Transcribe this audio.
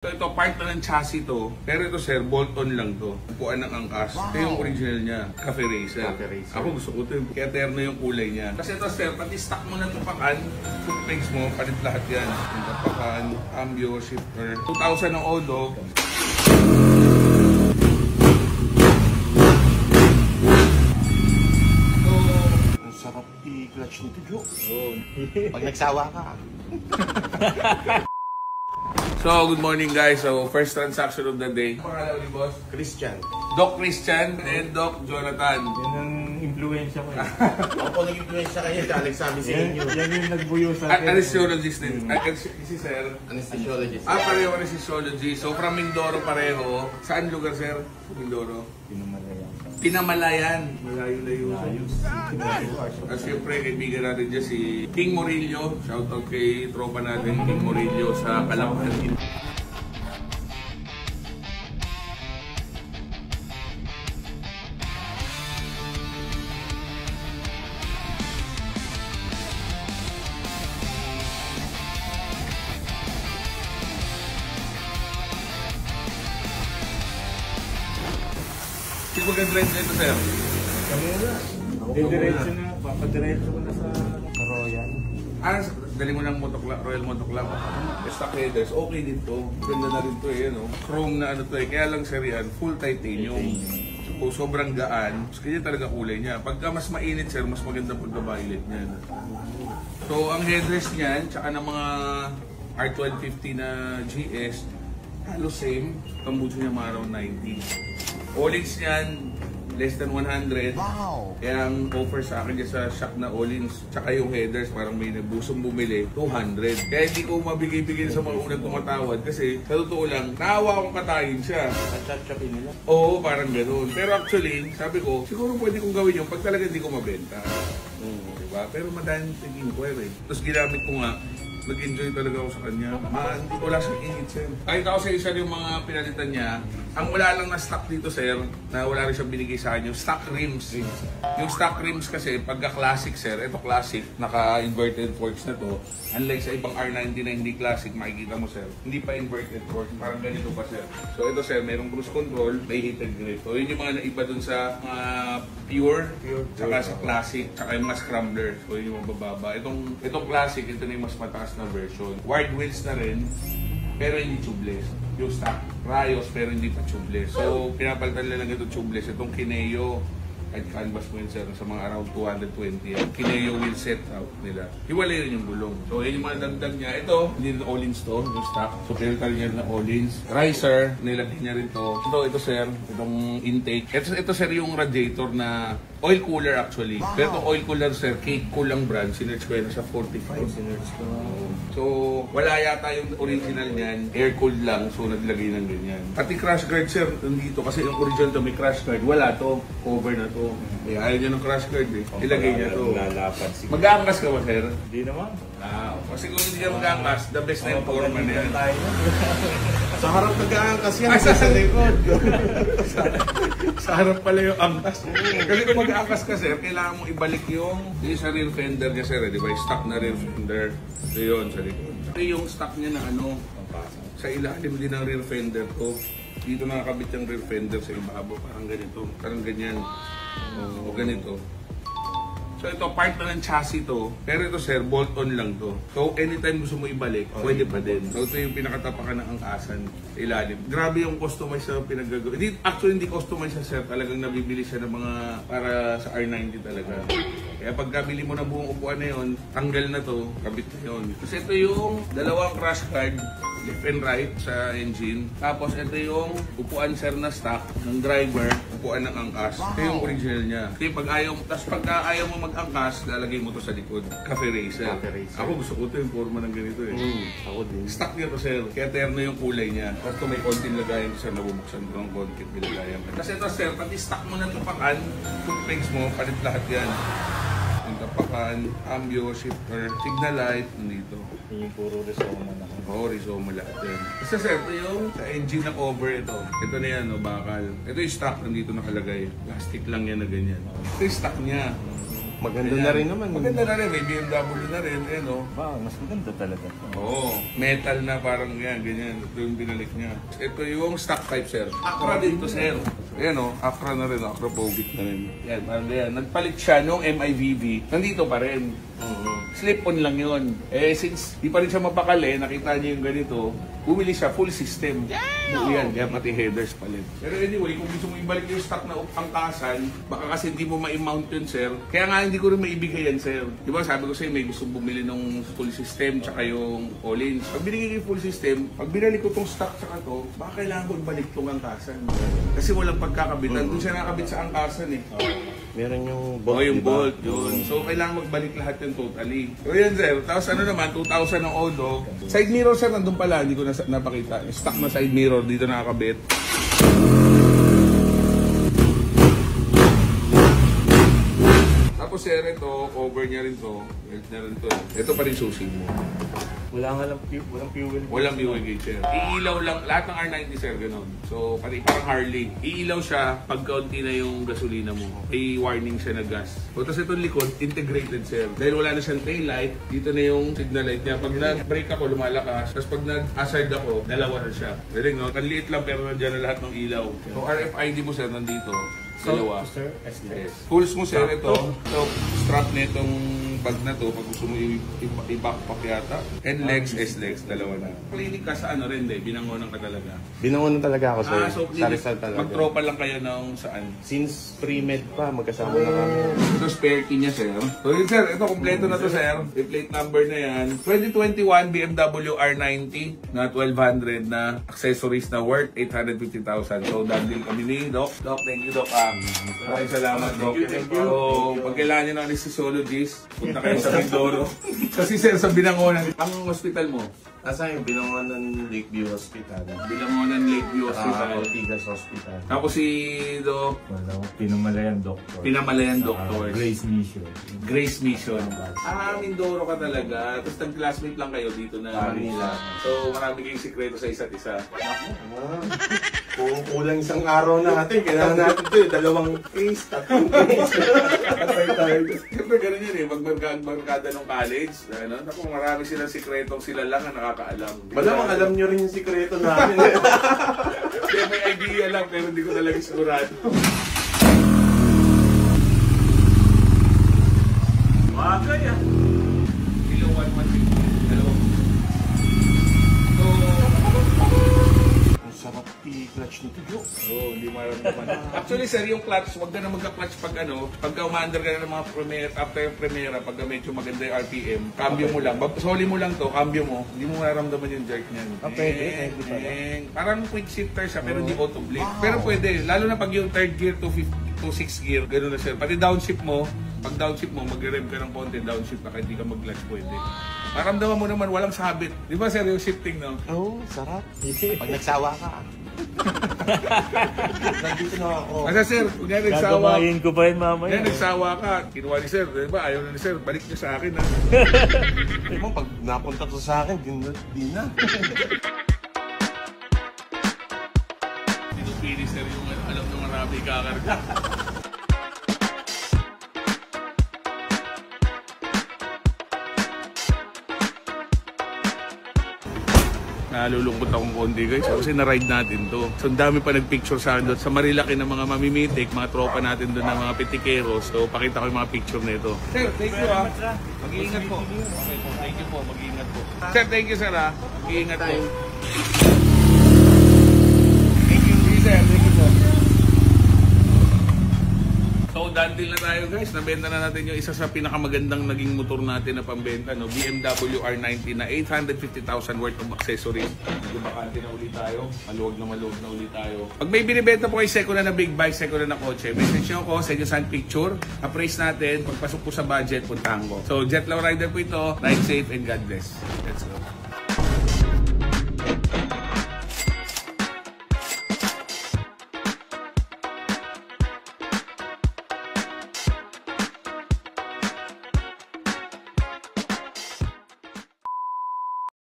So ito, part na ng chassis to. Pero ito sir, bolt-on lang to. Upuan ng angkas. Wow. Ito yung original niya, Cafe Racer. Ako gusto ko ito, kaya terno yung kulay niya. Kasi ito sir, pati stock mo na tupakan, foot pegs mo, palit lahat yan. Yung tupakan, cambio, shifter. 2,000 ang odo. Ang sarap i-clutch nito, Joe. Pag nagsawa ka. So, good morning guys. So, first transaction of the day. Pangalan ni boss? Christian. Doc Christian and Doc Jonathan. Yan ang influensya ko eh. Ako nag-influensya kayo, nagsabi sa inyo. Yan yung nagbuyo sa akin. Anesthesiologist din. Si sir? Anesthesiologist. Pareho anesthesiology. So, from Mindoro pareho. Saan lugar sir? Mindoro? Pinamalayan. Malayo-layo. At siyempre, kaibigan natin dyan si King Morillo. Shoutout kay tropa natin, King Morillo sa Calaucan. Sige mag-drive na ito, sir. Kamera. Didiretso na. Papadiretso ko na sa Royal. Dali mo ng Royal Motoclub. Stock headers, okay din to. Ganda na rin to eh, no? Chrome na ano to eh. Kaya lang sir yan, full titanium. So, sobrang gaan. So, kanya talaga kulay niya. Pagka mas mainit sir, mas maganda pagka-violet niyan. So, ang headrest niyan, tsaka ng mga R1250 na GS, halos same. Kambucho niya mga around 90. All-ins niyan, less than 100. Wow! Kaya ang offer sa akin dyan sa shop na all-ins, tsaka yung headers, parang may nabusong bumili, 200. Kaya hindi ko mabigay-bigay sa mga unang tumatawad kasi sa totoo lang, naawa akong katayin siya. At-chat-chapin nila. Oo, parang ganoon. Pero actually, sabi ko, siguro pwede kong gawin yung pag talaga hindi ko mabenta. Diba? Pero madaming inquiry. Tapos ginamit ko nga, nag-enjoy talaga ako sa kanya. Wala siyang ingit, sir. Kahit ako sa isa yung mga pinalitan niya, ang wala lang na stock dito, sir, na wala rin siyang binigay sa akin, yung stock rims. Yung stock rims kasi, pagka classic, sir, ito classic, naka-inverted forks na to. Unlike sa ibang R90 na hindi classic, makikita mo, sir, hindi pa inverted forks, parang ganito pa, sir. So ito, sir, mayroong cruise control, may heated grip. So yun yung mga naiba dun sa pure, saka sa classic, saka yung mga scrambler. So yun yung mabababa. Itong classic, ito na yung mas mataas na version. Wide wheels na rin, pero hindi tubeless. Yung stock Rayos, pero hindi pa tubeless. So, pinapalitan nila lang ito tubeless. Itong Kineo, kahit canvas mo yun sir, sa mga around 220. Kineo wheel set out nila. Hiwalay rin yung gulong. So, yun yung mga dagdag niya. Ito, hindi rin all-ins to, yung stock. So, pinalitan niya na all-ins. Riser, nilagay niya rin to. Ito sir, itong intake. Ito sir, yung radiator na oil cooler actually. Wow. Pero itong oil cooler sir, Cape Cool ang brand. Sinerch ko yun sa 45. So, wala yata yung original niyan. Air-cooled lang. So, naglagay ng ganyan. Pati crash guard sir, nandito. Kasi yung original to may crash guard. Wala to. Cover na to. Eh, ayaw niya ng crash guard eh. Ilagay niya to. Mag-aangkas ka ba sir? Hindi naman. Kasi kung hindi ka mag-aangkas, the best na yung foreman na yan. Sa harap nag-aangkas yan, sa likod. Sa harap pala yung angkas. Kasi kung mag-aangkas ka sir, kailangan mo ibalik yung sa rear fender niya sir. Di ba? Stock na rear fender. So yun, sa likod. Ito yung stock niya na ano, sa ilalim din ng rear fender ko. Dito nakakabit yung rear fender sa ibabaw. Parang ganito. Parang ganyan. O ganito. So ito, part na ng chassis to. Pero ito sir, bolt-on lang to. So anytime gusto mo ibalik, pwede pa din. So ito yung pinakatapakan ng angkasan sa ilalim. Grabe yung customize na pinagagawa. Actually hindi customize na sir. Talagang nabibili siya ng mga para sa R90 talaga. Kaya pagkabili mo na buong upuan na yun, tanggal na to, kabit na yun. Kasi ito yung dalawang crash guard, left and right sa engine. Tapos ito yung upuan sir na stock ng driver, upuan ng angkas. Ito yung original niya. Kasi pagka ayaw mo mag-angkas, lalagay mo to sa likod. Cafe Racer. Ako gusto ko to yung forma ng ganito eh. Ako din. Stock niya to sir, kaya terno yung kulay niya. Tapos may konting lagayan sir, nabubuksan ko ng konti bilagayan. Kasi ito sir, pati stock mo na tupakan, foot pegs mo, palit lahat yan. Yung tapakan, cambio, shifter, signal light, nandito. Yung puro Rizoma na. Oo, Rizoma lahat yan. Basta sir, ito yung sa engine na cover ito. Ito na yan, bakal. Ito yung stock, nandito nakalagay. Plastic lang yan na ganyan. Ito yung stock niya. Maganda Ayan. na rin naman. Maganda na rin, may BMW na rin, eh no. Wow, mas maganda talaga. Oo, metal na parang yan, ganyan. Ito yung binalik niya. Ito yung stock type, sir. Acra din to, sir. Ayan o, Acra na rin, Acropovic na rin. Yan, parang yan. Nagpalit siya nung MIVV, nandito pa rin. Slip-on lang yun. Eh, since di pa rin siya mapakali, nakita niya yung ganito, bumili siya full system. Yan, kaya pati headers palit. Pero anyway, kung gusto mo ibalik yung stock na angkasan, baka kasi hindi mo ma-mount yun, sir. Kaya nga hindi ko rin maibigay yan, sir. Di ba sabi ko sa'yo, may gusto bumili ng full system tsaka yung Collins. Pag binigay ko yung full system, pag binalik ko tong stock tsaka to, baka kailangan ko ibalik tong angkasan. Kasi walang pagkakabitan. Doon siya nakabit sa angkasan eh. Meron yung Oh, bolt, yung diba? bolt, yun. So, kailangan magbalik lahat yun totally. So, yan, sir. Tapos ano naman, 2,000 ng Odo. Side mirror, sir, nandun pala. Hindi ko napakita. Stock na side mirror dito nakakabit. Tapos, sir, ito, cover niya rin to. Belt niya rin to. Ito pa rin susi mo. Walang fuel. Walang fuel gauge, sir. Iilaw lang, lahat ng R90, sir, ganun. So, pati parang Harley. Iilaw siya pag kaunti na yung gasolina mo. May warning siya na gas. O, tapos itong likod, integrated, sir. Dahil wala na siyang tail light, dito na yung signal light niya. Pag nag-brake ako, lumalakas. Tapos pag nag-hazard ako, dalawa na siya. Galing, no? Kanliit lang, pero nandiyan na lahat ng ilaw. So, RFID mo, sir, nandito. Dalawa. Sir, SDS. Tools mo, sir, ito. So, strap nitong bag na to, pag gusto mo i-backpack yata. And legs, S-legs, dalawa na. Klinik ka sa ano rin, binangonan ka talaga. Binangon na talaga ako, sir. So Sa Rizal talaga. magtropa lang kayo ng saan? Since pre-med pa, magkasama na kami. Ito spare key niya, sir. So yun, sir, ito kompleto na to, sir. Yung plate number na yan. 2021 BMW R90 na 1,200 na accessories na worth 850,000. So, dandil kami ni Doc. Doc, thank you, Doc. Maraming salamat, Doc. Thank you. So, pag kailangan nyo ng anesthesiologist, punta kayo sa Mindoro. Kasi, sir, sa Binangonan, ang hospital mo, Nasa yung binangon ng Lakeview Hospital. Binangonan Lakeview Hospital. Ortigas Hospital. Tapos si Doc, Walang pinamalayan doktor. Pinamalayan Doctor. Grace Mission. Grace Mission. Mindoro ka talaga. Tapos nag-classmate lang kayo dito na Manila. So, marami kayong sikreto sa isa't isa. Kung kulang isang araw natin, kailangan natin ito dalawang case, tatlong case. Siyempre ganun yun eh. Magbarkada ng college. Ano? Naku, marami silang sikretong sila lang ang nakakaalam. Malamang alam nyo rin yung sikreto namin. Kaya may idea lang pero hindi ko talaga sigurado. Bagay ah. Kilo 1,150. Hello. So, Ang sarap i-clutch nito, Jo. oh, hindi maramdaman. Actually, sir, yung clutch, wag ka na magka-clutch pag pagka umaandar ka na ng mga premiere, after yung premiere, pagka medyo maganda yung RPM, cambio mo lang. Soli mo lang to, cambio mo, hindi mo maramdaman yung jerk niyan. Pwede pala. Parang quick shifter siya, pero hindi auto blade. Pero pwede, lalo na pag yung third gear to 6 gear, gano'n na sir. Pati downshift mo, pag downshift mo, mag-rev ka ng konti, downshift na kahit hindi ka mag-clutch, pwede. Maramdaman mo naman, walang sabit. Di ba sir, yung shifting, no? Oo, sarap. Pag nagsawa ka. Nandito na ako. Kasi sir, kunyari nagsawa, Gagamayin ko pa yun mamaya. yan, nagsawa ka, kinuha ni sir, di ba? Ayaw na ni sir, balik niyo sa akin, ha? Di mo, pag napunta to sa akin, di na. Pinupili sir yung alam ng marami kakarga. Nalulungkot akong konti guys kasi na-ride natin to. So ang dami pa nagpicture sa akin doon. Sa Marilaki ng mga mamimitik, mga tropa natin doon ng mga pitikeros. So pakita ko yung mga picture nito. Sir, thank you ah. Mag-iingat po. Okay po, thank you po. Mag-iingat po. Sir, thank you sir ah. Mag-iingat po. Thank you sir. Thank you po. So, dandil na tayo guys. Nabenta na natin yung isa sa pinakamagandang naging motor natin na pambenta, no? BMW R90 na 850,000 worth of accessories. Bakante na ulit tayo. Maluwag na ulit tayo. Pag may binibenta po kayo second na big bike, second na kotse, message nyo ako, send nyo saan picture, appraise natin. Pagpasok po sa budget, puntahan ko. So, Jetlaw Rider po ito. Ride safe and God bless. Let's go.